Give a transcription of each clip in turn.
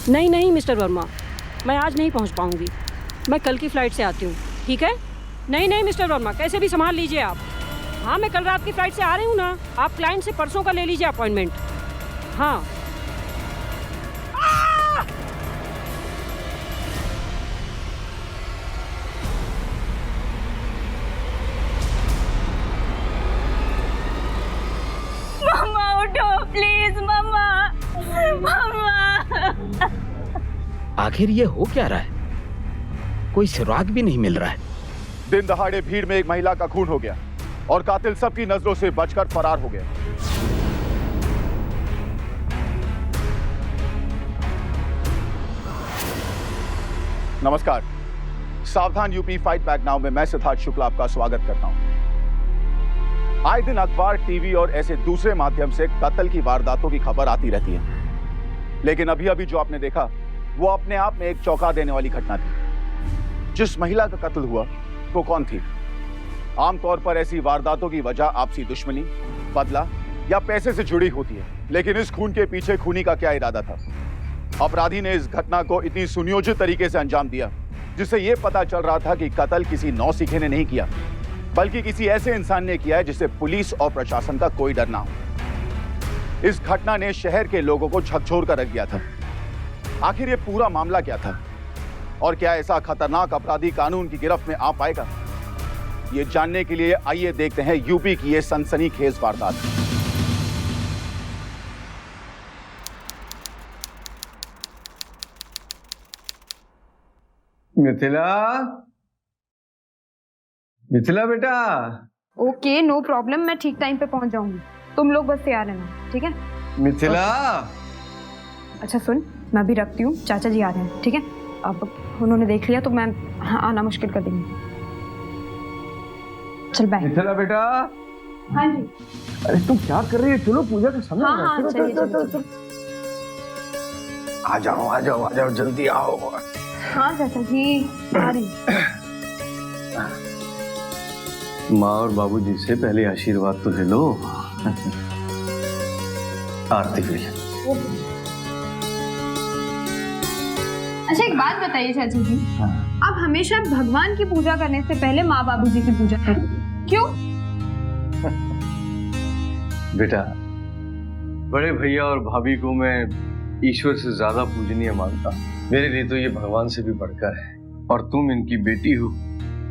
नहीं नहीं मिस्टर वर्मा, मैं आज नहीं पहुंच पाऊंगी। मैं कल की फ़्लाइट से आती हूँ, ठीक है? नहीं नहीं मिस्टर वर्मा, कैसे भी संभाल लीजिए आप। हाँ, मैं कल रात की फ़्लाइट से आ रही हूँ ना। आप क्लाइंट से परसों का ले लीजिए अपॉइंटमेंट। हाँ। मम्मा उठो प्लीज, मम्मा मम्मा। आखिर ये हो क्या रहा है? कोई सुराग भी नहीं मिल रहा है। दिन दहाड़े भीड़ में एक महिला का खून हो गया और कातिल सबकी नजरों से बचकर फरार हो गया। नमस्कार, सावधान यूपी फाइट बैक नाउ में मैं सिद्धार्थ शुक्ला आपका स्वागत करता हूं। आए दिन अखबार, टीवी और ऐसे दूसरे माध्यम से कत्ल की वारदातों की खबर आती रहती है, लेकिन अभी अभी जो आपने देखा वो अपने आप में एक चौंका देने वाली घटना थी। जिस महिला का कत्ल हुआ वो कौन थी? आमतौर पर ऐसी वारदातों की वजह आपसी दुश्मनी, बदला या पैसे से जुड़ी होती है, लेकिन इस खून के पीछे खूनी का क्या इरादा था? अपराधी ने इस घटना को इतनी सुनियोजित तरीके से अंजाम दिया जिससे यह पता चल रहा था कि कत्ल किसी नौसिखे ने नहीं किया, बल्कि किसी ऐसे इंसान ने किया है जिसे पुलिस और प्रशासन का कोई डर ना हो। इस घटना ने शहर के लोगों को झकझोर कर रख दिया था। आखिर ये पूरा मामला क्या था और क्या ऐसा खतरनाक अपराधी कानून की गिरफ्त में आ पाएगा? ये जानने के लिए आइए देखते हैं यूपी की ये सनसनीखेज वारदात। मिथिला, मिथिला बेटा। ओके, नो प्रॉब्लम, मैं ठीक टाइम पे पहुंच जाऊंगी। तुम लोग बस तैयार रहना, ठीक है? मिथिला। अच्छा सुन, मैं भी रखती हूँ, चाचा जी आ रहे हैं, ठीक है? अब उन्होंने देख लिया तो मैं आना मुश्किल कर देंगी। चल बाय। मिथिला बेटा। हाँ जी। अरे तुम क्या कर रही है? चलो पूजा का समय हाँ हाँ, चलिए चलिए। आ जाओ आ जाओ आ जाओ, जल्दी आओ। हाँ चाचा जी आ रही। माँ और बाबूजी से पहले आशीर्वाद तो ले लो। आरती फिर। अच्छा एक बात बताइए चाचा जी, आप हमेशा भगवान की पूजा करने से पहले माँ बाबूजी की पूजा करते हैं, क्यों? बेटा, बड़े भैया और भाभी को मैं ईश्वर से ज्यादा पूजनीय मानता हूँ। मेरे लिए तो ये भगवान से भी बढ़कर है, और तुम इनकी बेटी हो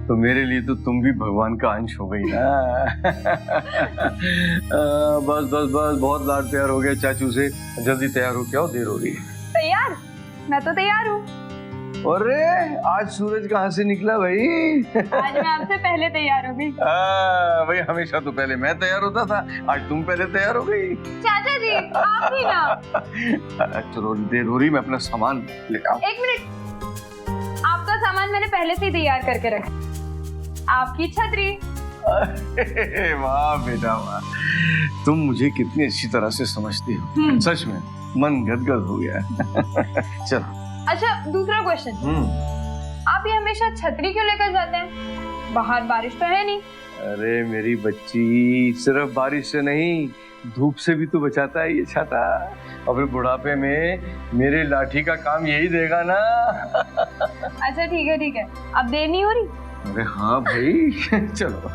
तो मेरे लिए तो तुम भी भगवान का अंश हो गई ना। बस बस बस, बहुत लाड प्यार हो गया चाचू से। जल्दी तैयार हो, क्या हो, देर हो रही है। तैयार? मैं तो तैयार हूँ। अरे आज सूरज कहाँ से निकला भाई? आज मैं आपसे पहले तैयार हो गई। भाई हमेशा तो पहले मैं तैयार होता था, आज तुम पहले तैयार हो गई। चाचा जी आप ही ना। चलो देर हो रही, मैं अपना सामान ले आऊं। एक मिनट, आपका सामान मैंने पहले से ही तैयार करके रखा। आपकी छतरी। वाह बेटा वाह, तुम मुझे कितनी अच्छी तरह से समझती हो। सच में मन गदगद हो गया। चलो। अच्छा दूसरा क्वेश्चन, आप ये हमेशा छतरी क्यों लेकर जाते हैं? बाहर बारिश तो है नहीं। अरे मेरी बच्ची, सिर्फ बारिश से नहीं, धूप से भी तो बचाता है ये छाता। और फिर बुढ़ापे में मेरे लाठी का काम यही देगा ना। अच्छा ठीक है, अब देर नहीं हो रही? अरे हाँ भाई। चलो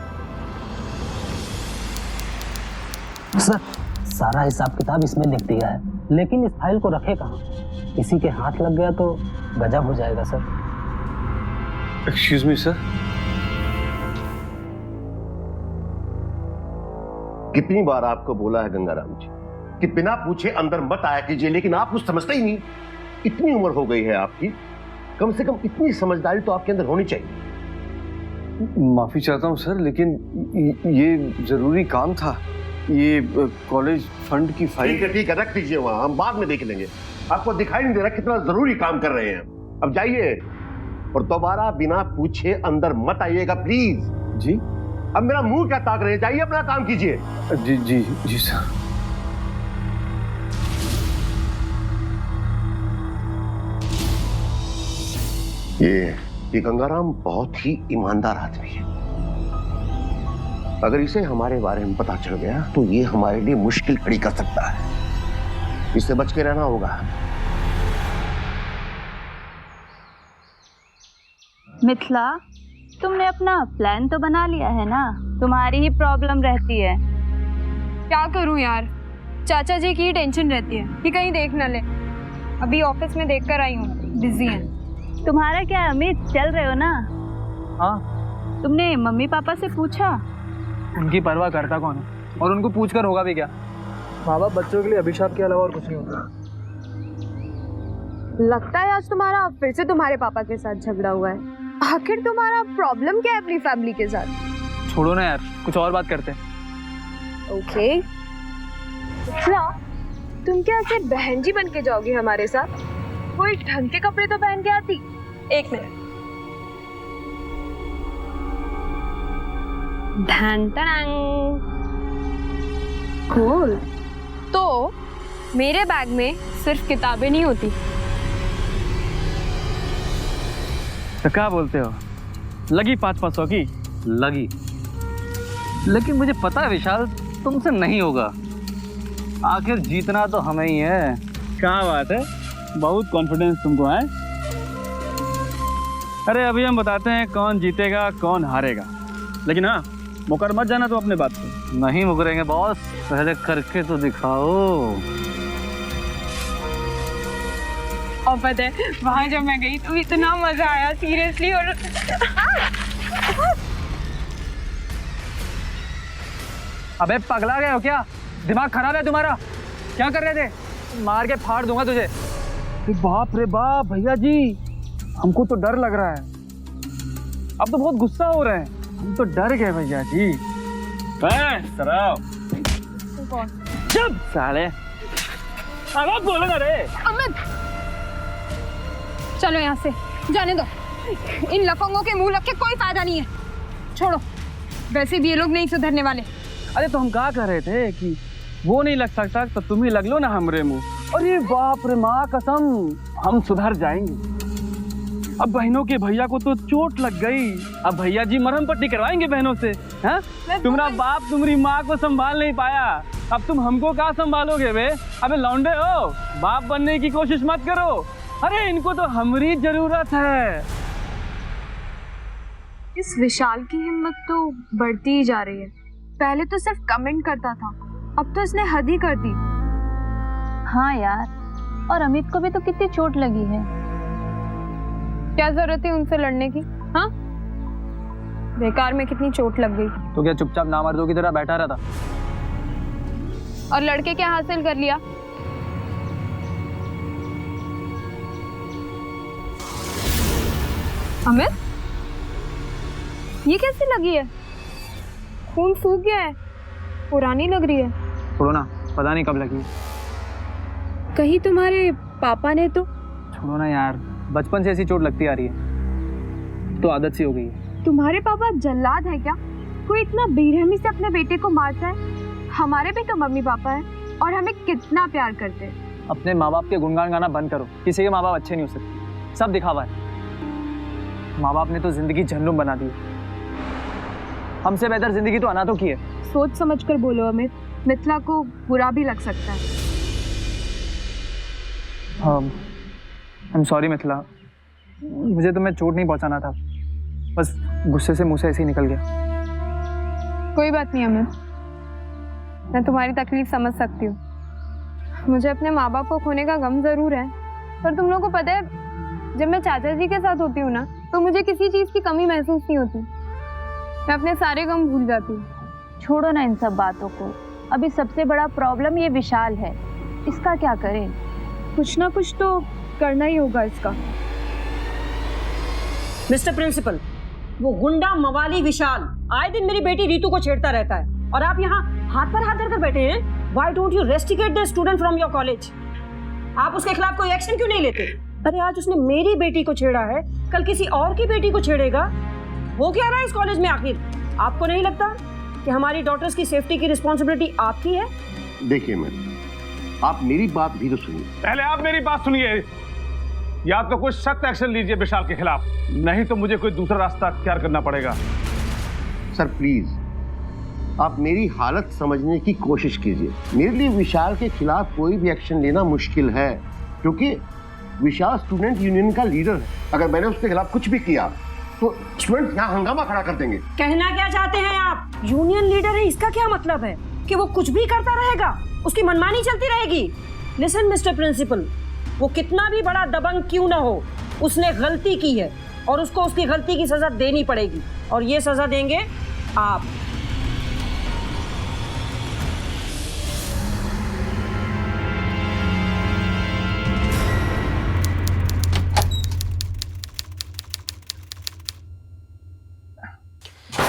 सर, सारा हिसाब किताब इसमें लिख दिया है, लेकिन इस फाइल को रखे कहाँ? किसी के हाथ लग गया तो गजब हो जाएगा सर। Excuse me sir. कितनी बार आपको बोला है गंगाराम जी कि बिना पूछे अंदर मत आया कीजिए, लेकिन आप कुछ समझते ही नहीं। इतनी उम्र हो गई है आपकी, कम से कम इतनी समझदारी तो आपके अंदर होनी चाहिए। माफी चाहता हूँ सर, लेकिन ये जरूरी काम था। ये कॉलेज फंड की फाइल। ठीक है, रख दीजिए वहां, हम बाद में देख लेंगे। आपको दिखाई नहीं दे रहा कितना जरूरी काम कर रहे हैं? अब जाइए और दोबारा बिना पूछे अंदर मत आइएगा प्लीज। जी। अब मेरा मुंह क्या ताक रहे हैं? जाइए अपना काम कीजिए। जी जी जी सर। ये गंगाराम बहुत ही ईमानदार आदमी है। अगर इसे हमारे बारे में पता चल गया तो ये हमारे लिए मुश्किल खड़ी कर सकता है। इससे बच के रहना होगा। मिथिला, तुमने अपना प्लान तो बना लिया है ना? तुम्हारी ही प्रॉब्लम रहती है। क्या करूं यार, चाचा जी की टेंशन रहती है कि कहीं देख ना ले। अभी ऑफिस में देख कर आई हूँ, बिजी हैं। तुम्हारा क्या अमित, चल रहे हो ना? हाँ, तुमने मम्मी पापा से पूछा? उनकी परवाह करता कौन है, और उनको पूछकर होगा भी क्या? माँ बाप बच्चों के लिए अभिशाप के अलावा और कुछ नहीं होता। लगता है आज तुम्हारा फिर से तुम्हारे पापा के साथ झगड़ा हुआ है। आखिर तुम्हारा प्रॉब्लम क्या है अपनी फैमिली के साथ? छोड़ो ना यार, कुछ और बात करते हैं। ओके, तुम क्या ऐसे बहन जी बन के जाओगी हमारे साथ? कोई ढंग के कपड़े तो पहन के आती। एक मिनट, कूल। तो मेरे बैग में सिर्फ किताबें नहीं होती। तो क्या बोलते हो, लगी 500 की? लगी, लेकिन मुझे पता है विशाल, तुमसे नहीं होगा। आखिर जीतना तो हमें ही है। क्या बात है, बहुत कॉन्फिडेंस तुमको है। अरे अभी हम बताते हैं कौन जीतेगा कौन हारेगा, लेकिन हाँ, मुकर मत जाना तो अपने बात पे। नहीं मुकरेंगे बॉस, पहले करके तो दिखाओ। और पता है वहां जब मैं गई तो इतना मजा आया सीरियसली। और अबे पगला गए हो क्या? दिमाग खराब है तुम्हारा? क्या कर रहे थे? मार के फाड़ दूंगा तुझे। बाप रे बाप भैया जी, हमको तो डर लग रहा है। अब तो बहुत गुस्सा हो रहे हैं, हम तो डर गए भैया जी। चुप साले, अब बोलो ना रे। अमित, चलो यहाँ से, जाने दो। इन लफंगों के मुंह लग के कोई फायदा नहीं है। छोड़ो, वैसे भी ये लोग नहीं सुधरने वाले। अरे तो हम क्या कर रहे थे कि वो नहीं लग सकता तो तुम ही लग लो ना हमरे मुंह। अरे बाप रे, माँ कसम, हम सुधर जाएंगे। अब बहनों के भैया को तो चोट लग गई, अब भैया जी मरहम पट्टी करवाएंगे बहनों से। हैं? तुम्हारा बाप तुम्हारी माँ को संभाल नहीं पाया, अब तुम हमको क्या संभालोगे बे? अबे लौंडे हो, बाप बनने की कोशिश मत करो। अरे इनको तो हमारी जरूरत है। इस विशाल की हिम्मत तो बढ़ती ही जा रही है। पहले तो सिर्फ कमेंट करता था, अब तो इसने हद ही कर दी। हाँ यार, और अमित को भी तो कितनी चोट लगी है। क्या जरूरत है उनसे लड़ने की? हाँ, बेकार में कितनी चोट लग गई। तो क्या चुपचाप नामर्दों की तरह बैठा रहता? और लड़के क्या हासिल कर लिया? अमित, ये कैसी लगी है? खून सूख गया है, पुरानी लग रही है। छोड़ो ना, पता नहीं कब लगी। कहीं तुम्हारे पापा ने तो? छोड़ो ना यार, बचपन से ऐसी चोट लगती आ रही है, तो आदत सी हो गई है। तुम्हारे पापा जल्लाद है क्या? कोई इतना बेरहमी से अपने बेटे को मारता है? हमारे भी तो मम्मी पापा है और हमें कितना प्यार करते हैं। अपने माँ बाप के गुणगान गाना बंद करो। किसी के माँ बाप अच्छे नहीं हो सकते, सब दिखावा है। माँ बाप ने तो जिंदगी जहन्नुम बना दी, हमसे बेहतर जिंदगी तो अनाथों की है। सोच समझ कर बोलो अमित, मिथिला को बुरा भी लग सकता है। आई एम सॉरी मिथिला, मुझे तुम्हें चोट नहीं पहुंचाना था, बस गुस्से से मुंह से ऐसे ही निकल गया। कोई बात नहीं अमित, मैं तुम्हारी तकलीफ समझ सकती हूँ। मुझे अपने माँ बाप को खोने का गम जरूर है, पर तुम लोगों को पता है, जब मैं चाचा जी के साथ होती हूँ ना, तो मुझे किसी चीज़ की कमी महसूस नहीं होती। मैं अपने सारे गम भूल जाती हूँ। छोड़ो ना इन सब बातों को। अभी सबसे बड़ा प्रॉब्लम ये विशाल है, इसका क्या करें? कुछ ना कुछ तो करना ही होगा इसका। मिस्टर प्रिंसिपल, वो गुंडा मवाली विशाल आए दिन मेरी बेटी रीतू को छेड़ता रहता है, और आप यहाँ हाथ पर हाथ धरकर बैठे हैं। Why don't you rusticate the student from your college? आप उसके खिलाफ कोई एक्शन क्यों नहीं लेते? अरे आज उसने मेरी बेटी को छेड़ा है, कल किसी और की बेटी को छेड़ेगा। हो क्या रहा है इस कॉलेज में आखिर? आपको नहीं लगता कि हमारी डॉटर्स की सेफ्टी की रिस्पॉन्सिबिलिटी आपकी है? देखिए मैडम, आप मेरी बात भी तो सुनिए। पहले आप मेरी बात सुनिए, या तो कुछ सख्त एक्शन लीजिए विशाल के खिलाफ, नहीं तो मुझे कोई दूसरा रास्ता अख्तियार करना पड़ेगा। सर प्लीज, आप मेरी हालत समझने की कोशिश कीजिए। मेरे लिए विशाल के खिलाफ कोई भी एक्शन लेना मुश्किल है, क्योंकि विशाल स्टूडेंट यूनियन का लीडर है। अगर मैंने उसके खिलाफ कुछ भी किया तो स्टूडेंट यहाँ हंगामा खड़ा कर देंगे। कहना क्या चाहते हैं आप? यूनियन लीडर है, इसका क्या मतलब है कि वो कुछ भी करता रहेगा, उसकी मनमानी चलती रहेगी? लिसन मिस्टर प्रिंसिपल, वो कितना भी बड़ा दबंग क्यों ना हो, उसने गलती की है और उसको उसकी गलती की सजा देनी पड़ेगी, और ये सजा देंगे आप।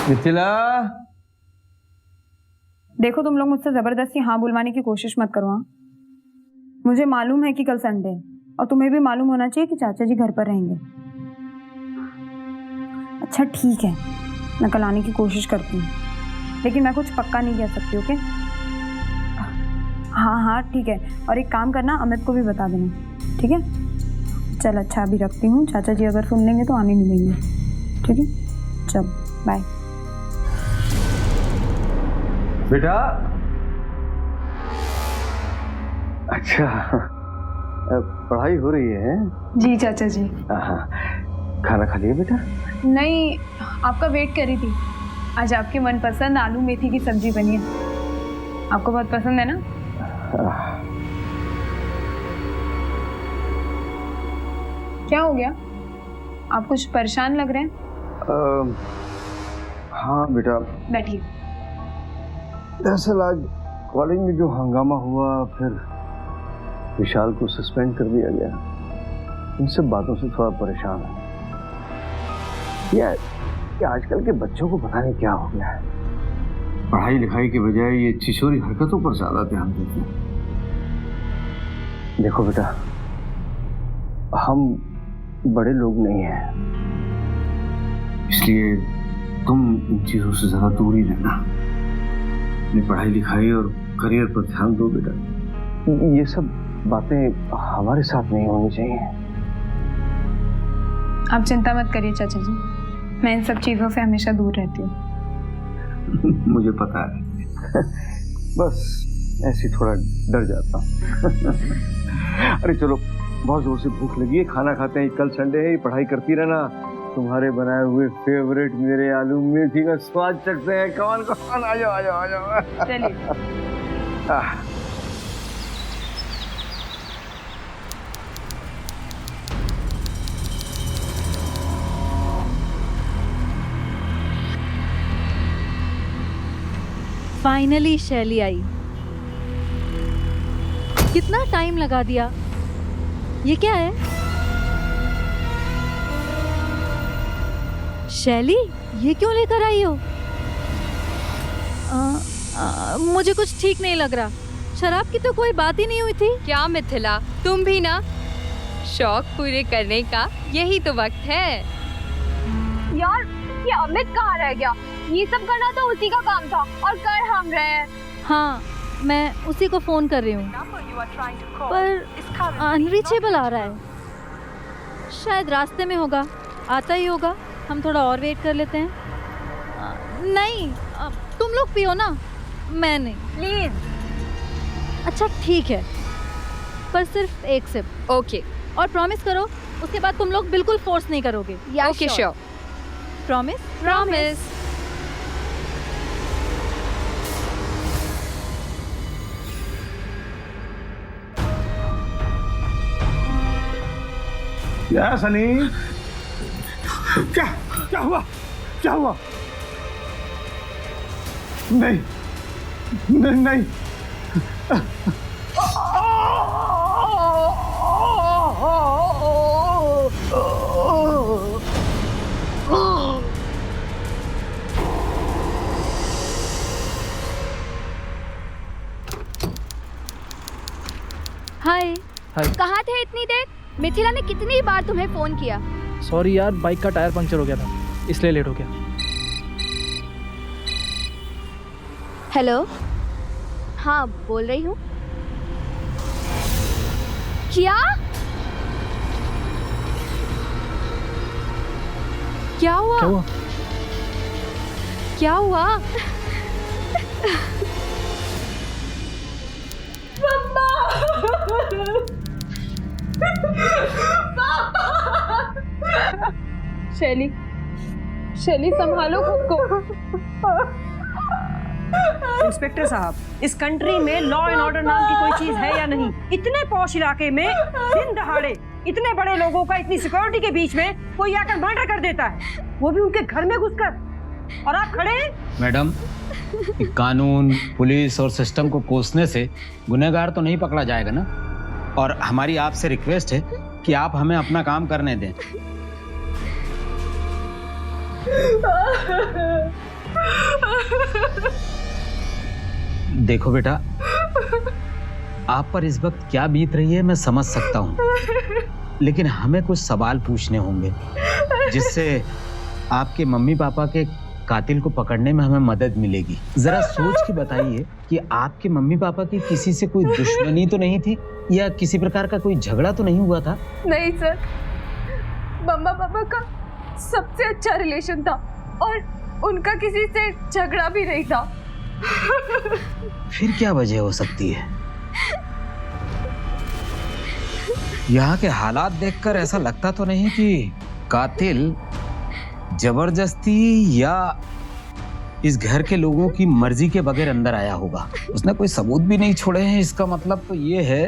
मिथिला, देखो तुम लोग मुझसे जबरदस्ती हाँ बुलवाने की कोशिश मत करो। हाँ, मुझे मालूम है कि कल संडे है और तुम्हें भी मालूम होना चाहिए कि चाचा जी घर पर रहेंगे। अच्छा ठीक है, मैं कल आने की कोशिश करती हूँ, लेकिन मैं कुछ पक्का नहीं कह सकती। ओके? हाँ हाँ ठीक है, और एक काम करना, अमित को भी बता देना, ठीक है? चल अच्छा, अभी रखती हूँ, चाचा जी अगर सुन लेंगे तो आने नहीं देंगे। ठीक है, चल बाय। बेटा, अच्छा पढ़ाई हो रही है? जी चाचा जी। खाना खा लिया बेटा? नहीं, आपका वेट कर रही थी। आज आपके मनपसंद आलू मेथी की सब्जी बनी है, आपको बहुत पसंद है ना? क्या हो गया, आप कुछ परेशान लग रहे हैं? हाँ बेटा। बैठिए। दरअसल आज कॉलेज में जो हंगामा हुआ, फिर विशाल को सस्पेंड कर दिया गया, इन सब बातों से थोड़ा परेशान है। ये आजकल के बच्चों को पता नहीं क्या हो गया है, पढ़ाई लिखाई के बजाय ये छिछोरी हरकतों पर ज्यादा ध्यान देते हैं। देखो बेटा, हम बड़े लोग नहीं हैं, इसलिए तुम इन चीजों से ज्यादा दूर ही रहना। अपनी पढ़ाई लिखाई और करियर पर ध्यान दो बेटा। ये सब बातें हमारे साथ नहीं होनी चाहिए। आप चिंता मत करिए चाचा जी, मैं इन सब चीजों से हमेशा दूर रहती हूँ। मुझे पता है, बस ऐसे थोड़ा डर जाता हूँ। अरे चलो, बहुत जोर से भूख लगी है, खाना खाते हैं, कल संडे है, पढ़ाई करती रहना, तुम्हारे बनाए हुए फेवरेट मेरे आलू मेथी का स्वाद चखते हैं। कौन कौन, आ जाओ आ जाओ आ जाओ। चलिए। फाइनली शैली आई। कितना टाइम लगा दिया। ये क्या है? शैली, ये क्यों लेकर आई हो? मुझे कुछ ठीक नहीं लग रहा। शराब की तो कोई बात ही नहीं हुई थी। क्या मिथिला, तुम भी ना? शौक पूरे करने का यही तो वक्त है। यार, ये अमित कहाँ रह गया? ये सब करना तो उसी का काम था और कर हम रहे हैं। हाँ, मैं उसी को फोन कर रही हूँ, पर अनरीचेबल आ रहा है। शायद रास्ते में होगा, आता ही होगा। हम थोड़ा और वेट कर लेते हैं। नहीं, तुम लोग पियो ना, मैं नहीं। प्लीज। अच्छा ठीक है, पर सिर्फ एक सिप। ओके। और प्रॉमिस करो, उसके बाद तुम लोग बिल्कुल फोर्स नहीं करोगे। Okay sure. प्रॉमिस? प्रॉमिस। क्या सनी, क्या क्या हुआ, क्या हुआ? नहीं नहीं नहीं, हाय। कहाँ थे इतनी देर? मिथिला ने कितनी बार तुम्हें फोन किया? सॉरी यार, बाइक का टायर पंक्चर हो गया था, इसलिए लेट हो गया। हेलो, हाँ बोल रही हूँ। क्या क्या हुआ? क्या हुआ? क्या हुआ? शैली, शैली संभालो खुद को। इंस्पेक्टर साहब, इस कंट्री में लॉ एंड ऑर्डर नाम की कोई चीज है या नहीं? इतने पॉश इलाके में दिन दहाड़े इतने बड़े लोगों का इतनी सिक्योरिटी के बीच में कोई आकर मर्डर कर देता है, वो भी उनके घर में घुसकर, और आप खड़े हैं। मैडम, कानून, पुलिस और सिस्टम को कोसने से गुनहगार तो नहीं पकड़ा जाएगा ना। और हमारी आपसे रिक्वेस्ट है कि आप हमें अपना काम करने दें। देखो बेटा, आप पर इस वक्त क्या बीत रही है मैं समझ सकता हूँ, लेकिन हमें कुछ सवाल पूछने होंगे जिससे आपके मम्मी पापा के कातिल को पकड़ने में हमें मदद मिलेगी। जरा सोच के बताइए कि आपके मम्मी पापा की किसी से कोई दुश्मनी तो नहीं थी या किसी प्रकार का कोई झगड़ा तो नहीं हुआ था? नहीं सर, मम्मा पापा का सबसे अच्छा रिलेशन था और उनका किसी से झगड़ा भी नहीं था। फिर क्या वजह हो सकती है? यहाँ के हालात देखकर ऐसा लगता तो नहीं कि कातिल जबरदस्ती या इस घर के लोगों की मर्जी के बगैर अंदर आया होगा। उसने कोई सबूत भी नहीं छोड़े हैं। इसका मतलब तो ये है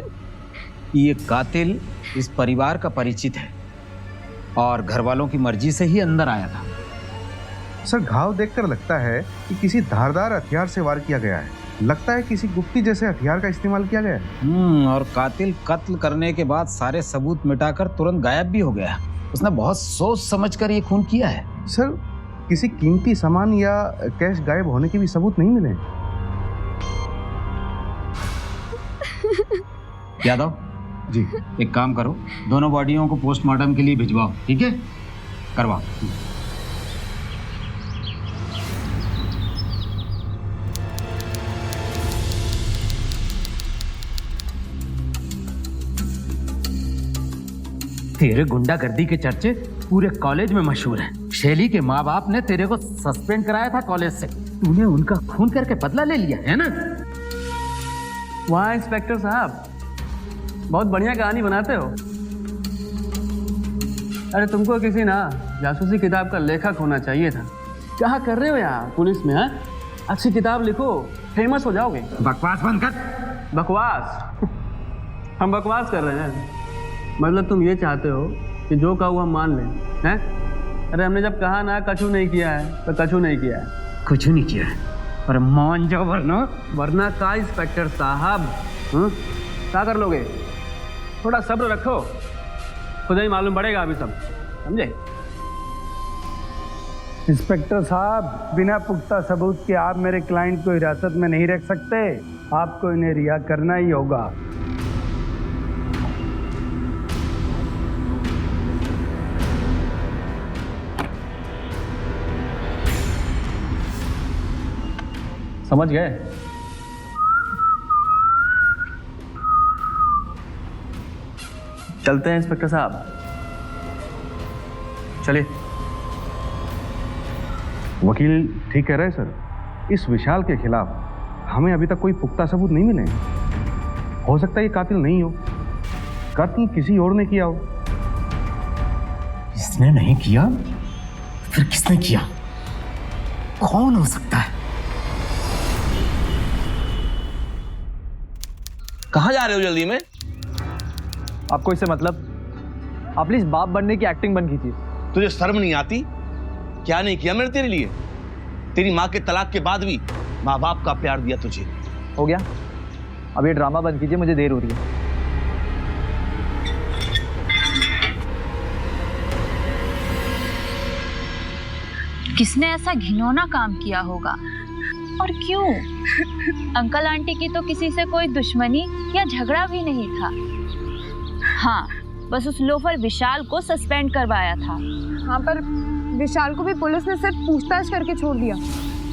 कि ये कातिल इस परिवार का परिचित है और घर वालों की मर्जी से ही अंदर आया था। सर, घाव देखकर लगता है कि किसी धारदार हथियार से वार किया गया है। लगता है किसी गुप्ती जैसे हथियार का इस्तेमाल किया गया है। और कातिल कत्ल करने के बाद सारे सबूत मिटाकर तुरंत गायब भी हो गया। उसने बहुत सोच समझकर ये खून किया है। सर, किसी कीमती सामान या कैश गायब होने के भी सबूत नहीं मिले। यादव जी, एक काम करो, दोनों बॉडियों को पोस्टमार्टम के लिए भिजवाओ। ठीक है, करवाओ। तेरे गुंडागर्दी के चर्चे पूरे कॉलेज में मशहूर हैं। शैली के माँ बाप ने तेरे को सस्पेंड कराया था कॉलेज से। तूने उनका खून करके बदला ले लिया है ना? वाह इंस्पेक्टर साहब, बहुत बढ़िया कहानी बनाते हो। अरे तुमको किसी ना जासूसी किताब का लेखक होना चाहिए था। क्या कर रहे हो यहाँ पुलिस में? है अच्छी किताब लिखो, फेमस हो जाओगे। बकवास बंद कर। बकवास? हम बकवास कर रहे हैं? मतलब तुम ये चाहते हो कि जो कहा हुआ मान लें? हैं? अरे हमने जब कहा ना कछु नहीं किया है तो कछु नहीं किया है। कुछ नहीं किया है और मान जाओ, वरना का इंस्पेक्टर साहब क्या कर लोगे? थोड़ा सब्र रखो, खुद ही मालूम पड़ेगा अभी सब, समझे? इंस्पेक्टर साहब, बिना पुख्ता सबूत के आप मेरे क्लाइंट को हिरासत में नहीं रख सकते। आपको इन्हें रिहा करना ही होगा। समझ गए? चलते हैं इंस्पेक्टर साहब, चलिए। वकील ठीक कह रहे हैं सर। इस विशाल के खिलाफ हमें अभी तक कोई पुख्ता सबूत नहीं मिले। हो सकता है ये कातिल नहीं हो, कातिल किसी और ने किया हो। इसने नहीं किया, फिर किसने किया? कौन हो सकता है? कहाँ जा रहे हो जल्दी में? आपको इससे मतलब? आप प्लीज बाप बनने की एक्टिंग बंद कीजिए। तुझे शर्म नहीं आती? क्या नहीं किया मैंने तेरे लिए? तेरी माँ के तलाक के बाद भी माँ बाप का प्यार दिया तुझे। हो गया, अब ये ड्रामा बंद कीजिए, मुझे देर हो रही है। किसने ऐसा घिनौना काम किया होगा और क्यों? अंकल आंटी की तो किसी से कोई दुश्मनी या झगड़ा भी नहीं था। हाँ, बस उस लोफर विशाल को सस्पेंड करवाया था। हाँ, पर विशाल को भी पुलिस ने सिर्फ पूछताछ करके छोड़ दिया।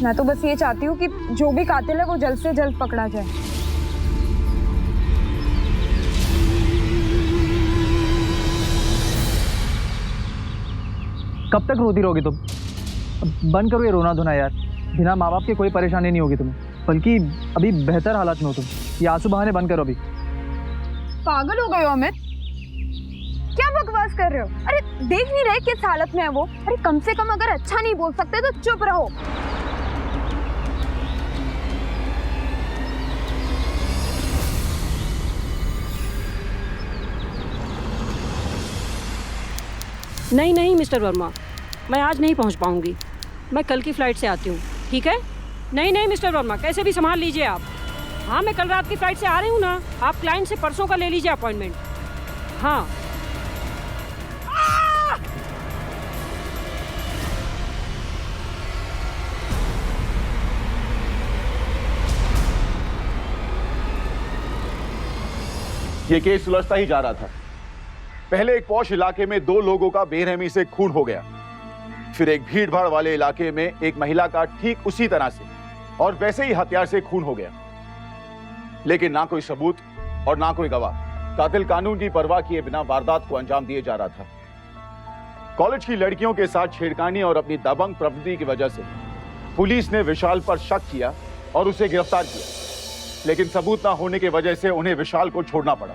मैं तो बस ये चाहती हूँ कि जो भी कातिल है वो जल्द से जल्द पकड़ा जाए। कब तक रोती रहोगी तुम? बंद करो ये रोना धोना यार। बिना माँ बाप के कोई परेशानी नहीं होगी तुम्हें, बल्कि अभी बेहतर हालत में हो तुम। ये आंसू बहाने बंद करो अभी। पागल हो गए हो अमित? क्या बकवास कर रहे हो? अरे देख नहीं रहे किस हालत में है वो? अरे कम से कम अगर अच्छा नहीं बोल सकते तो चुप रहो। नहीं नहीं मिस्टर वर्मा, मैं आज नहीं पहुंच पाऊंगी। मैं कल की फ़्लाइट से आती हूँ, ठीक है? नहीं नहीं मिस्टर वर्मा, कैसे भी संभाल लीजिए आप। हाँ, मैं कल रात की फ़्लाइट से आ रही हूँ ना। आप क्लाइंट से परसों का ले लीजिए अपॉइंटमेंट। हाँ। ये केस सुलझता ही जा रहा था। पहले एक पॉश इलाके में 2 लोगों का बेरहमी से खून हो गया, फिर एक भीड़-भाड़ वाले इलाके में एक महिला का ठीक उसी तरह से और वैसे ही हथियार से खून हो गया, लेकिन ना कोई सबूत और ना कोई गवाह। कातिल कानून की परवाह किए बिना वारदात को अंजाम दिए जा रहा था। कॉलेज की लड़कियों के साथ छेड़खानी और अपनी दबंग प्रवृत्ति की वजह से पुलिस ने विशाल पर शक किया और उसे गिरफ्तार किया, लेकिन सबूत ना होने की वजह से उन्हें विशाल को छोड़ना पड़ा।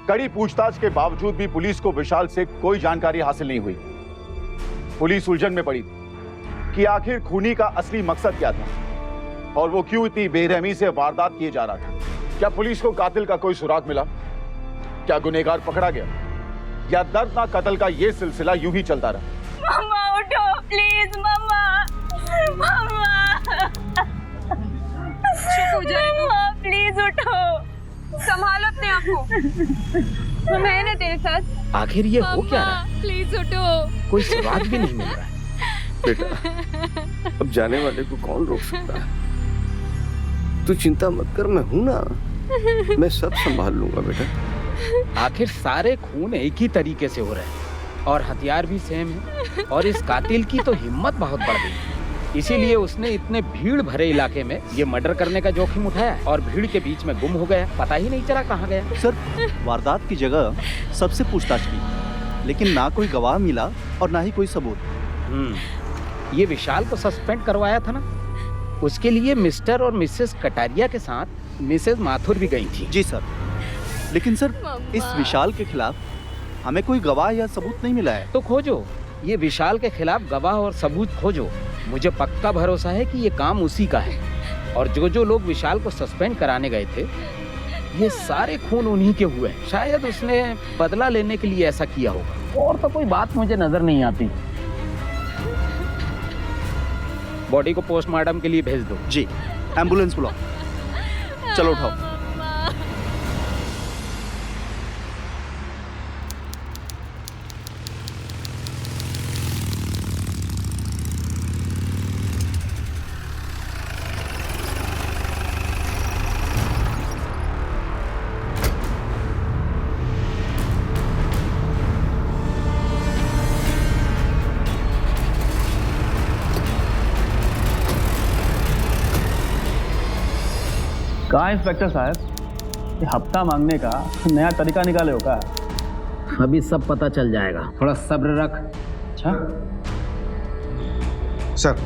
कड़ी पूछताछ के बावजूद भी पुलिस को विशाल से कोई जानकारी हासिल नहीं हुई। पुलिस उलझन में पड़ी कि आखिर खूनी का असली मकसद क्या था और वो क्यों इतनी बेरहमी से वारदात किए जा रहा था। क्या पुलिस को कातिल का कोई सुराग मिला? क्या गुनहगार पकड़ा गया? या दर्दनाक कत्ल का ये सिलसिला यूं ही चलता रहा? मम्मा उठो प्लीज, मम्मा मम्मा चुप हो जाए मम्मा, प्लीज उठो, संभालो अपने आप को। मैं है ना तेरे साथ। आखिर ये हो क्या रहा है? प्लीज उठो। कोई सुराग भी नहीं मिल रहा है। बेटा, अब जाने वाले को कौन रोक सकता है? तू चिंता मत कर, मैं हूं ना, मैं सब संभाल लूंगा बेटा। आखिर सारे खून एक ही तरीके से हो रहे हैं और हथियार भी सेम है, और इस कातिल की तो हिम्मत बहुत बढ़ गई। इसीलिए उसने इतने भीड़ भरे इलाके में ये मर्डर करने का जोखिम उठाया और भीड़ के बीच में गुम हो गया, पता ही नहीं चला कहाँ गया। सर, वारदात की जगह सबसे पूछताछ की, लेकिन ना कोई गवाह मिला और ना ही कोई सबूत। ये विशाल को सस्पेंड करवाया था ना, उसके लिए मिस्टर और मिसेस कटारिया के साथ मिसेस माथुर भी गई थी। जी सर, लेकिन सर इस विशाल के खिलाफ हमें कोई गवाह या सबूत नहीं मिला है। तो खोजो, ये विशाल के खिलाफ गवाह और सबूत खोजो। मुझे पक्का भरोसा है कि ये काम उसी का है, और जो लोग विशाल को सस्पेंड कराने गए थे, ये सारे खून उन्हीं के हुए हैं। शायद उसने बदला लेने के लिए ऐसा किया होगा, और तो कोई बात मुझे नजर नहीं आती। बॉडी को पोस्टमार्टम के लिए भेज दो। जी, एम्बुलेंस बुलाओ। चलो उठाओ। कहाँ इंस्पेक्टर साहब, ये हफ्ता मांगने का नया तरीका निकाले हो का? अभी सब पता चल जाएगा, थोड़ा सब्र रख। अच्छा सर,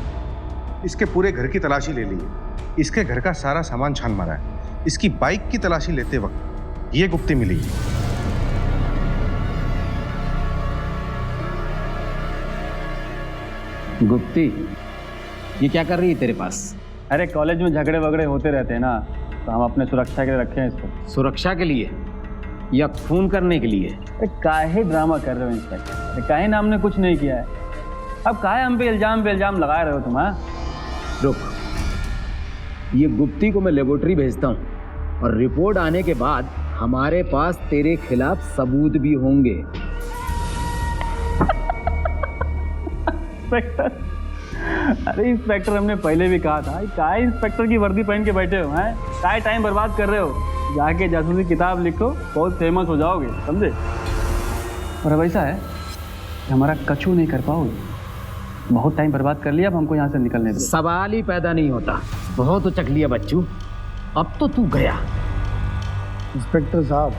इसके पूरे घर की तलाशी ले ली है। इसके घर का सारा सामान छान मारा है। इसकी बाइक की तलाशी लेते वक्त ये गुप्ती मिली। गुप्ती? ये क्या कर रही है तेरे पास? अरे कॉलेज में झगड़े वगड़े होते रहते हैं ना, तो हम अपने सुरक्षा के लिए रखे हैं इसको। सुरक्षा के लिए या खून करने के लिए? अरे काहे ड्रामा कर रहे हो इंस्पेक्टर? काहे ना हमने कुछ नहीं किया है, अब काहे हम पे इल्जाम लगा रहे हो तुम? रुक, ये गुप्ती को मैं लेबोरेटरी भेजता हूँ, और रिपोर्ट आने के बाद हमारे पास तेरे खिलाफ सबूत भी होंगे। इंस्पेक्टर, अरे इंस्पेक्टर, हमने पहले भी कहा था, काहे इंस्पेक्टर की वर्दी पहन के बैठे हो? हैं, काहे टाइम बर्बाद कर रहे हो? जाके जासूसी किताब लिखो, बहुत फेमस हो जाओगे, समझे? और अब ऐसा है कि हमारा कछु नहीं कर पाओगे, बहुत टाइम बर्बाद कर लिया, अब हमको यहाँ से निकलने दो। सवाल ही पैदा नहीं होता, बहुत उचक लिया बच्चू, अब तो तू गया। इंस्पेक्टर साहब,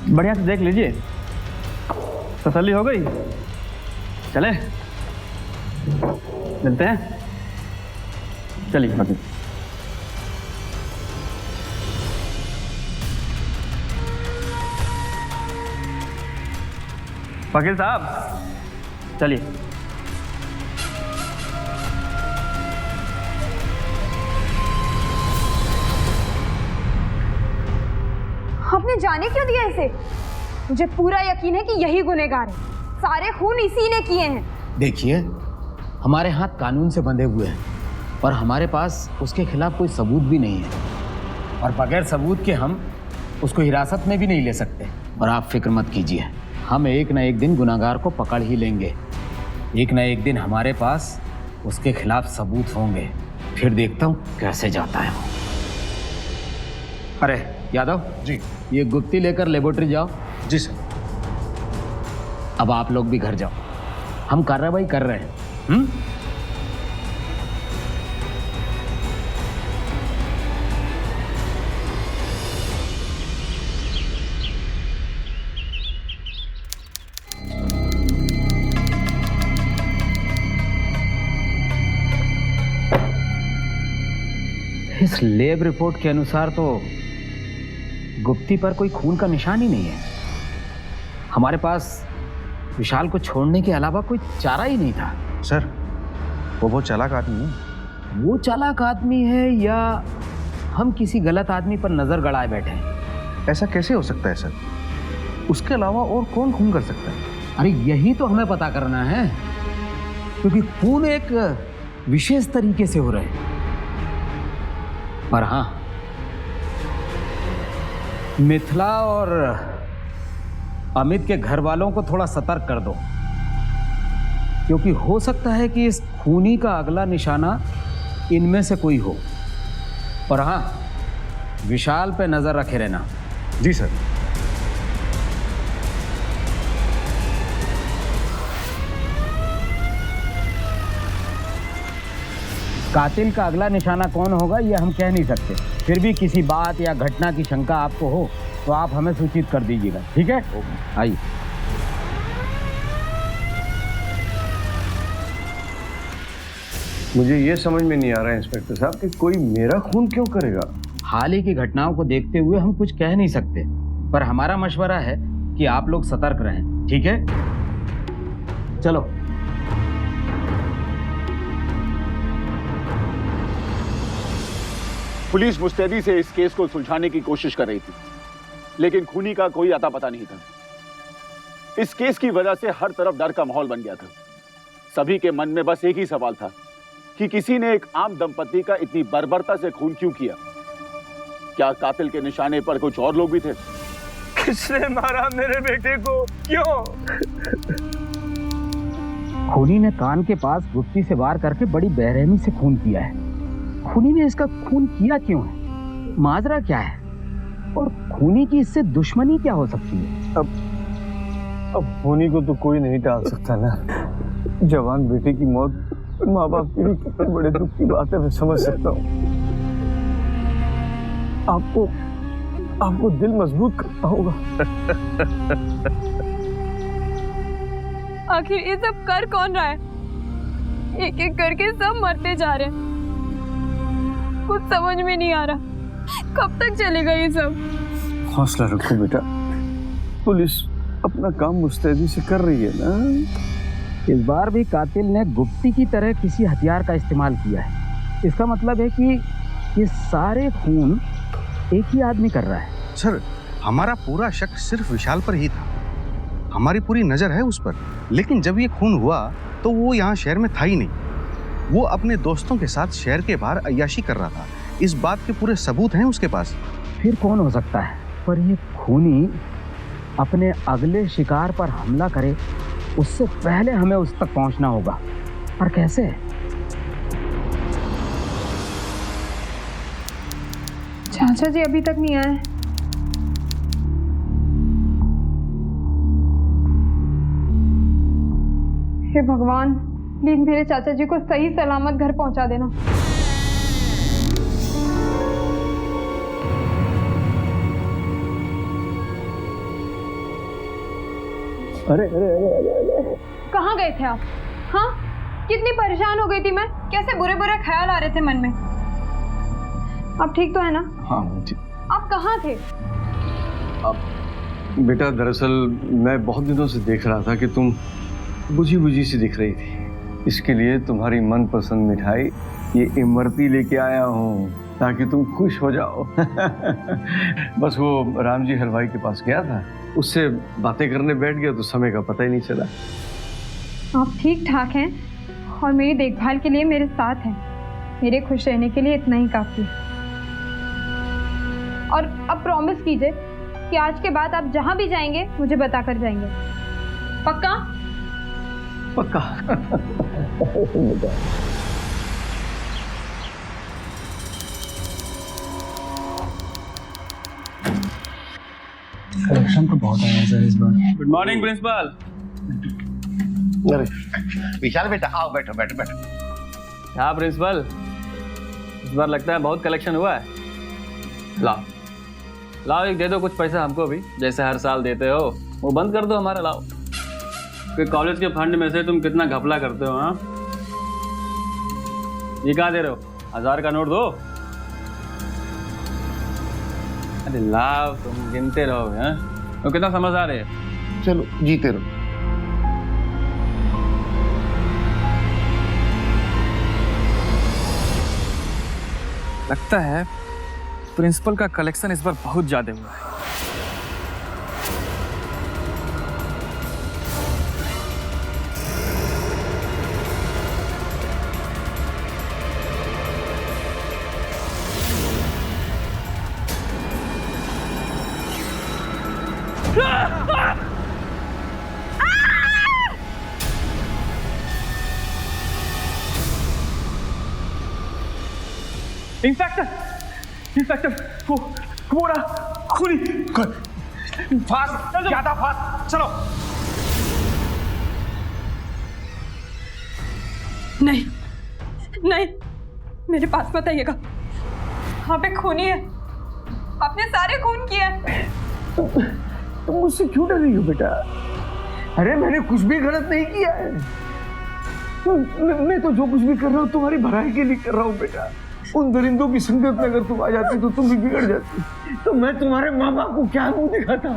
बढ़िया से देख लीजिए, तसल्ली हो गई? चले। मिलते हैं, चलिए वकील। वकील साहब चलिए। आपने जाने क्यों दिया इसे? मुझे पूरा यकीन है कि यही गुनहगार है, सारे खून इसी ने किए हैं। देखिए, हमारे हाथ कानून से बंधे हुए हैं और हमारे पास उसके खिलाफ कोई सबूत भी नहीं है, और बगैर सबूत के हम उसको हिरासत में भी नहीं ले सकते। और आप फिक्र मत कीजिए, हम एक न एक दिन गुनहगार को पकड़ ही लेंगे। एक न एक दिन हमारे पास उसके खिलाफ सबूत होंगे, फिर देखता हूँ कैसे जाता है वो। अरे यादव जी, ये गुप्ती लेकर लेबोरेटरी जाओ। जी सर। अब आप लोग भी घर जाओ, हम कार्रवाई कर रहे हैं। इस लैब रिपोर्ट के अनुसार तो गुप्ती पर कोई खून का निशान ही नहीं है। हमारे पास विशाल को छोड़ने के अलावा कोई चारा ही नहीं था। सर, वो बहुत चालाक आदमी है। वो चालाक आदमी है या हम किसी गलत आदमी पर नजर गड़ाए बैठे हैं? ऐसा कैसे हो सकता है सर? उसके अलावा और कौन खून कर सकता है? अरे यही तो हमें पता करना है, क्योंकि खून एक विशेष तरीके से हो रहे हैं। पर हाँ, मिथिला और अमित के घर वालों को थोड़ा सतर्क कर दो, क्योंकि हो सकता है कि इस खूनी का अगला निशाना इनमें से कोई हो। और हाँ, विशाल पे नजर रखे रहना। जी सर। कातिल का अगला निशाना कौन होगा ये हम कह नहीं सकते, फिर भी किसी बात या घटना की शंका आपको हो तो आप हमें सूचित कर दीजिएगा, ठीक है? आइए। मुझे ये समझ में नहीं आ रहा है इंस्पेक्टर साहब कि कोई मेरा खून क्यों करेगा। हाल ही की घटनाओं को देखते हुए हम कुछ कह नहीं सकते, पर हमारा मशवरा है कि आप लोग सतर्क रहें, ठीक है? चलो। पुलिस मुस्तैदी से इस केस को सुलझाने की कोशिश कर रही थी, लेकिन खूनी का कोई अता पता नहीं था। इस केस की वजह से हर तरफ डर का माहौल बन गया था। सभी के मन में बस एक ही सवाल था कि किसी ने एक आम दंपति का इतनी बर्बरता से खून क्यों किया? क्या कातिल के निशाने पर कुछ और लोग भी थे? किसने मारा मेरे बेटे को? क्यों? खूनी ने कान के पास गुप्ती से वार करके बड़ी बेरहमी से खून किया है। खूनी ने इसका खून किया क्यों है? माजरा क्या है? और खूनी की इससे दुश्मनी क्या हो सकती है? अब खूनी को तो कोई नहीं टाल सकता ना। जवान बेटे की मौत माँ बाप के लिए कितने बड़े दुख की बात है, मैं समझ सकता हूँ। आपको दिल मजबूत करना होगा। आखिर ये सब कर कौन रहा है? एक एक करके सब मरते जा रहे हैं, कुछ समझ में नहीं आ रहा। कब तक चलेगा ये सब? हौसला रखो बेटा, पुलिस अपना काम मुस्तैदी से कर रही है ना। इस बार भी कातिल ने गुप्ती की तरह किसी हथियार का इस्तेमाल किया है। इसका मतलब है कि ये सारे खून एक ही आदमी कर रहा है। सर, हमारा पूरा शक सिर्फ विशाल पर ही था। हमारी पूरी नजर है उस पर, लेकिन जब ये खून हुआ तो वो यहाँ शहर में था ही नहीं। वो अपने दोस्तों के साथ शहर के बाहर अय्याशी कर रहा था। इस बात के पूरे सबूत हैं उसके पास। फिर कौन हो सकता है? पर ये खूनी अपने अगले शिकार पर हमला करे उससे पहले हमें उस तक पहुंचना होगा। पर कैसे? चाचा जी अभी तक नहीं आए। हे भगवान, प्लीज मेरे चाचा जी को सही सलामत घर पहुंचा देना। अरे अरे अरे अरे अरे, कहाँ गए थे आप? हाँ, कितनी परेशान हो गई थी मैं, कैसे बुरे बुरे ख्याल आ रहे थे मन में। अब ठीक तो है ना? हाँ ठीक। आप कहाँ थे? अब बेटा दरअसल मैं बहुत दिनों से देख रहा था कि तुम बुझी बुझी सी दिख रही थी, इसके लिए तुम्हारी मनपसंद मिठाई ये इमरती लेके आया हूँ ताकि तुम खुश हो जाओ। बस वो राम जी हलवाई के पास गया था, उससे बातें करने बैठ गया तो समय का पता ही नहीं चला। आप ठीक ठाक हैं और मेरी देखभाल के लिए मेरे साथ हैं। मेरे खुश रहने के लिए इतना ही काफी। और अब प्रॉमिस कीजिए कि आज के बाद आप जहां भी जाएंगे मुझे बता कर जाएंगे। पक्का? पक्का। कलेक्शन तो बहुत आया सर इस बार। Good morning principal. अरे विशाल बेटा आओ, बैठो बैठो बैठो। हाँ प्रिंसिपल, इस बार लगता है बहुत कलेक्शन हुआ है। लाओ लाओ, एक दे दो कुछ पैसा हमको भी, जैसे हर साल देते हो वो बंद कर दो हमारा। लाओ, कि कॉलेज के फंड में से तुम कितना घपला करते हो। हाँ, ये कहाँ दे रहे हो? 1000 का नोट दो। अरे लाओ, तुम गिनते रहोगे। हाँ, तो कितना समझदार है। चलो जीते रहो। लगता है प्रिंसिपल का कलेक्शन इस बार बहुत ज्यादा हुआ है। इंस्पेक्टर वो पूरा खुली फास्ट, ज्यादा फास्ट चलो। नहीं नहीं, मेरे पास मत आइएगा। वहाँ पे खूनी है, आपने सारे खून किए हैं। तुम मुझसे क्यों डर रही हो बेटा? अरे मैंने कुछ भी गलत नहीं किया है। मैं तो जो कुछ भी कर रहा हूँ तुम्हारी भलाई के लिए कर रहा हूँ बेटा। उन दरिंदों की संगत में अगर तुम आ जाती तो तुम भी बिगड़ जाती। तो मैं तुम्हारे माँ बाप को क्या मुंह दिखाता,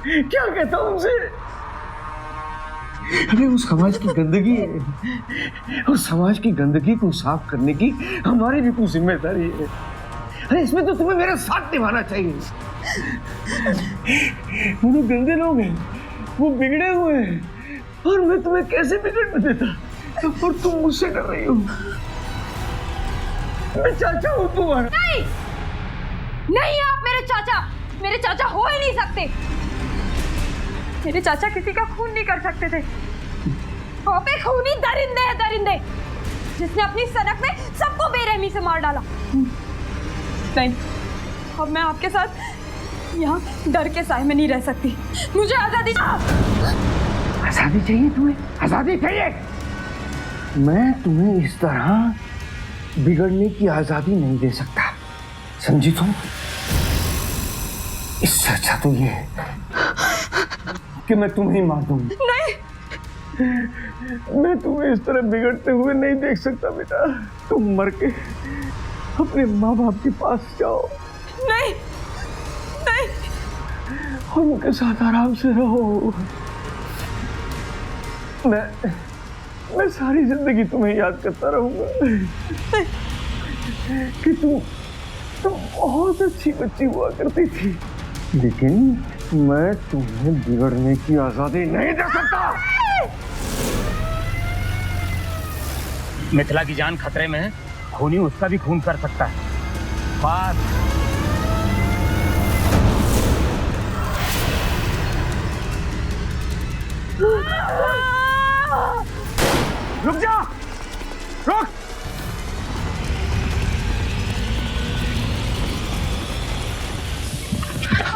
क्या कहता उनसे? अरे उस समाज की गंदगी है, और समाज की गंदगी को साफ करने की हमारी भी कुछ जिम्मेदारी है। अरे इसमें तो तुम्हें मेरा साथ निभाना चाहिए। वो लोग गंदे लोग हैं, वो बिगड़े हुए हैं, और मैं तुम्हें कैसे बिगड़ने देता? और तुम मुझसे डर रही हो। मैं चाचा हूँ तुम्हारा। नहीं नहीं, आप मेरे चाचा हो ही नहीं सकते। मेरे चाचा किसी का खून नहीं कर सकते थे। आप एक खूनी दरिंदे है, दरिंदे, जिसने अपनी सनक में सबको बेरहमी से मार डाला। नहीं, अब मैं आपके साथ यहाँ डर के साए में नहीं रह सकती। मुझे आजादी चाहिए। आजादी चाहिए तुम्हें? आजादी चाहिए? मैं तुम्हें इस तरह बिगड़ने की आजादी नहीं दे सकता, समझी तुम? इससे अच्छा तो ये है कि मैं तुम्हें मार दूंगा। नहीं, मैं तुम्हें इस तरह बिगड़ते हुए नहीं देख सकता बेटा। तुम मर के अपने माँ बाप के पास जाओ। नहीं नहीं, और उनके साथ आराम से रहो। मैं सारी जिंदगी तुम्हें याद करता रहूंगा कि तुम बहुत अच्छी बच्ची हुआ करती थी, लेकिन मैं तुम्हें बिगड़ने की आजादी नहीं दे सकता। मिथिला की जान खतरे में है, खूनी उसका भी खून कर सकता है। बात रुक जा, रुक।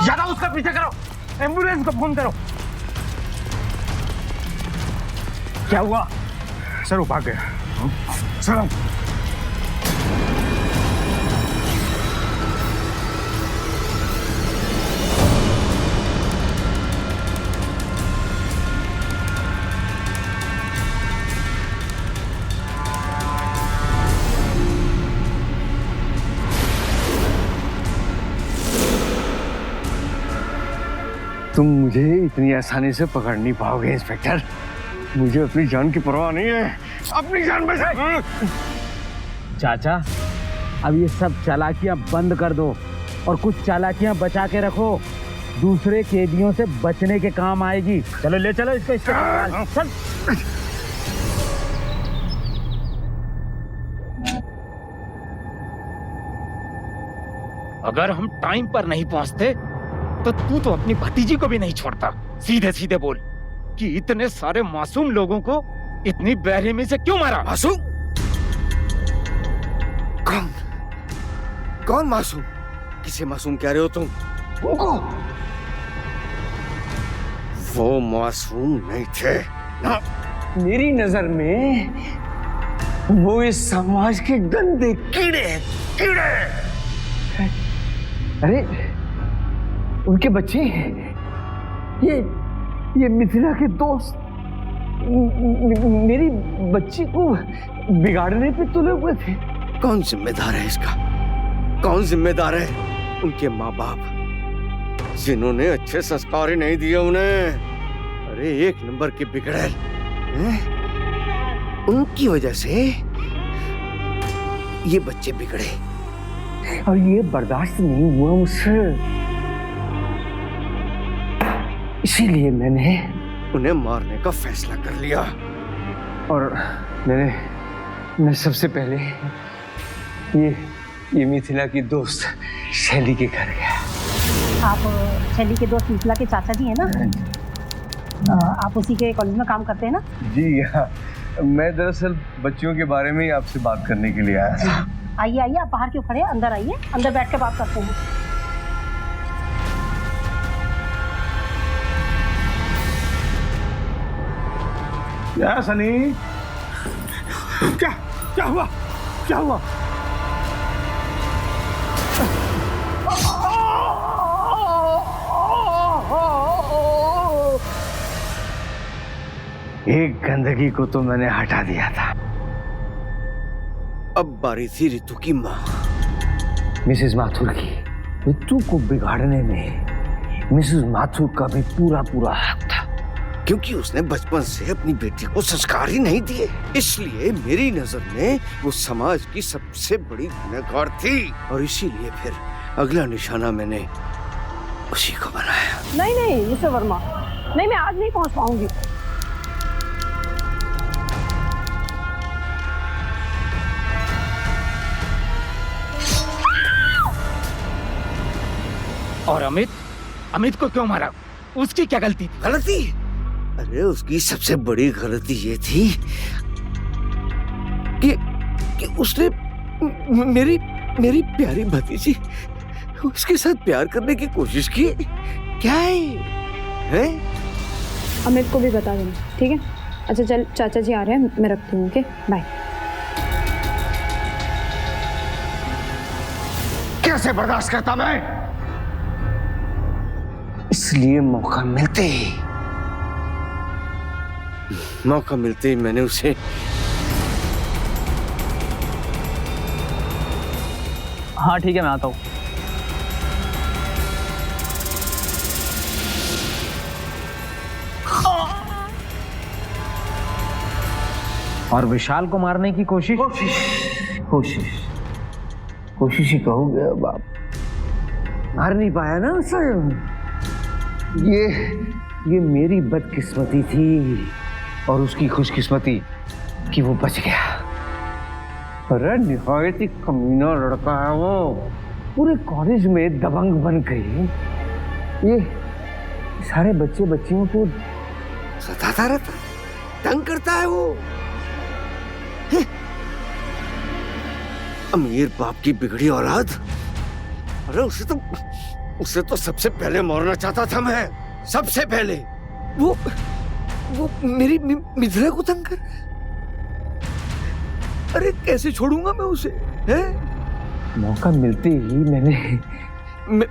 ज्यादा उसका पीछे करो, एम्बुलेंस को फोन करो। क्या हुआ? सर वो भाग गया। चलो। तुम मुझे इतनी आसानी से पकड़ नहीं पाओगे इंस्पेक्टर। मुझे अपनी जान की परवाह नहीं है। अपनी जान बचाओ। चाचा, अब ये सब चालाकियां बंद कर दो और कुछ चालाकियां बचा के रखो, दूसरे कैदियों से बचने के काम आएगी। चलो ले चलो इसको चल। अगर हम टाइम पर नहीं पहुंचते तो तू तो अपनी भतीजी को भी नहीं छोड़ता। सीधे सीधे बोल कि इतने सारे मासूम लोगों को इतनी बेरहमी से क्यों मारा? मासूम? कौन मासूम? किसे मासूम कह रहे हो तुम? वो मासूम नहीं थे ना। मेरी नजर में वो इस समाज के गंदे कीड़े कीड़े। अरे उनके बच्चे, ये मिथिला के दोस्त मेरी बच्ची को बिगाड़ने पे तुले हुए थे। कौन जिम्मेदार है इसका? कौन जिम्मेदार है? उनके माँ बाप जिन्होंने अच्छे संस्कार ही नहीं दिए उन्हें। अरे एक नंबर के बिगड़ैल हैं? उनकी वजह से ये बच्चे बिगड़े और ये बर्दाश्त नहीं हुआ मुझसे। इसीलिए मैंने उन्हें मारने का फैसला कर लिया। और मैं सबसे पहले ये मिथिला की दोस्त शैली के घर गया। आप शैली के दोस्त मिथिला के चाचा जी हैं ना? आप उसी के कॉलेज में काम करते हैं ना? जी हाँ, मैं दरअसल बच्चियों के बारे में ही आपसे बात करने के लिए आया था। आइए आइए, आप बाहर क्यों खड़े हैं? अंदर आइए, अंदर बैठ के बात करते हैं। क्या सनी? क्या हुआ? क्या हुआ? एक गंदगी को तो मैंने हटा दिया था। अब बारी थी रितु की माँ मिसेस माथुर की। रितु को बिगाड़ने में मिसेस माथुर का भी पूरा हक था, क्योंकि उसने बचपन से अपनी बेटी को संस्कार ही नहीं दिए। इसलिए मेरी नजर में वो समाज की सबसे बड़ी गुनहगार थी और इसीलिए फिर अगला निशाना मैंने उसी को बनाया। नहीं मिस्टर वर्मा, नहीं, मैं आज नहीं पहुंच पाऊंगी। और अमित को क्यों मारा? उसकी क्या गलती थी? गलती? अरे उसकी सबसे बड़ी गलती ये थी कि उसने मेरी प्यारी भतीजी उसके साथ प्यार करने की कोशिश की। क्या है? अमित को भी बता देना, ठीक है? अच्छा चल, चाचा जी आ रहे हैं, मैं रखती हूँ। Okay, bye. कैसे बर्दाश्त करता मैं? इसलिए मौका मिलते ही मैंने उसे हाँ ठीक है, मैं आता हूँ। और विशाल को मारने की कोशिश ही कहोगे। अब आप मार नहीं पाया ना उसे। ये मेरी बदकिस्मती थी और उसकी खुशकिस्मती कि वो बच गया। अरे निहायत ही कमीना लड़का है वो। पूरे कॉलेज में दबंग बन गई। ये सारे बच्चे बच्चियों को सताता रहता, तंग करता है वो। अमीर बाप की बिगड़ी औलाद। अरे उसे तो सबसे पहले मारना चाहता था मैं, सबसे पहले। वो मेरी मिथिला को तंग कर। अरे कैसे छोड़ूंगा मैं उसे? हैं? मौका मिलते ही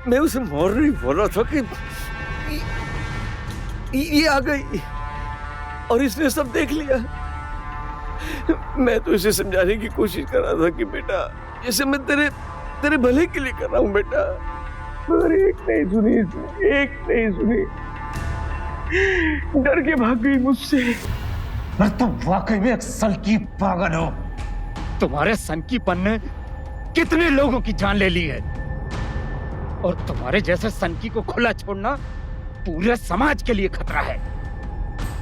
मैं उसे मार नहीं बोला था कि ये आ गई और इसने सब देख लिया। मैं तो इसे समझाने की कोशिश कर रहा था कि बेटा, जैसे मैं तेरे भले के लिए कर रहा हूँ बेटा। पर एक नहीं सुनी। डर के भाग गई मुझसे। पर तुम वाकई में एक सनकी पागल हो। तुम्हारे सनकीपन ने कितने लोगों की जान ले ली है, और तुम्हारे जैसे सनकी को खुला छोड़ना पूरे समाज के लिए खतरा है।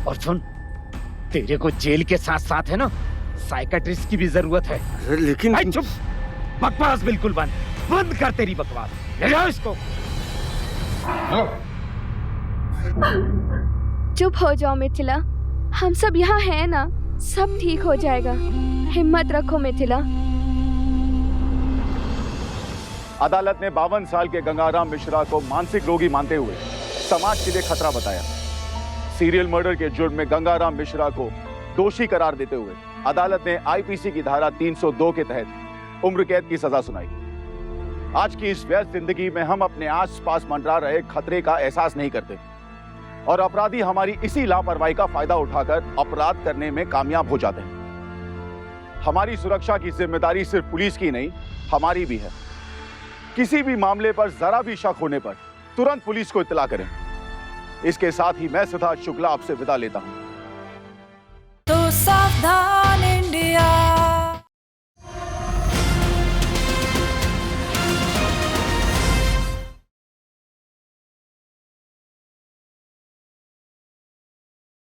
और सुन, तेरे को जेल के साथ साथ है ना साइकेट्रिस्ट की भी जरूरत है। लेकिन चुप, बकवास बिल्कुल बंद कर तेरी बकवास। ले जाओ इसको। चुप हो जाओ मिथिला, हम सब यहाँ हैं ना, सब ठीक हो जाएगा, हिम्मत रखो मिथिला। अदालत ने 52 साल के गंगाराम मिश्रा को मानसिक रोगी मानते हुए समाज के लिए खतरा बताया। सीरियल मर्डर के जुर्म में गंगाराम मिश्रा को दोषी करार देते हुए अदालत ने आईपीसी की धारा 302 के तहत उम्र कैद की सजा सुनाई। आज की इस व्यस्त जिंदगी में हम अपने आसपास मंडरा रहे खतरे का एहसास नहीं करते, और अपराधी हमारी इसी लापरवाही का फायदा उठाकर अपराध करने में कामयाब हो जाते हैं। हमारी सुरक्षा की जिम्मेदारी सिर्फ पुलिस की नहीं, हमारी भी है। किसी भी मामले पर जरा भी शक होने पर तुरंत पुलिस को इत्तला करें। इसके साथ ही मैं सिद्धार्थ शुक्ला आपसे विदा लेता हूं। तो सावधान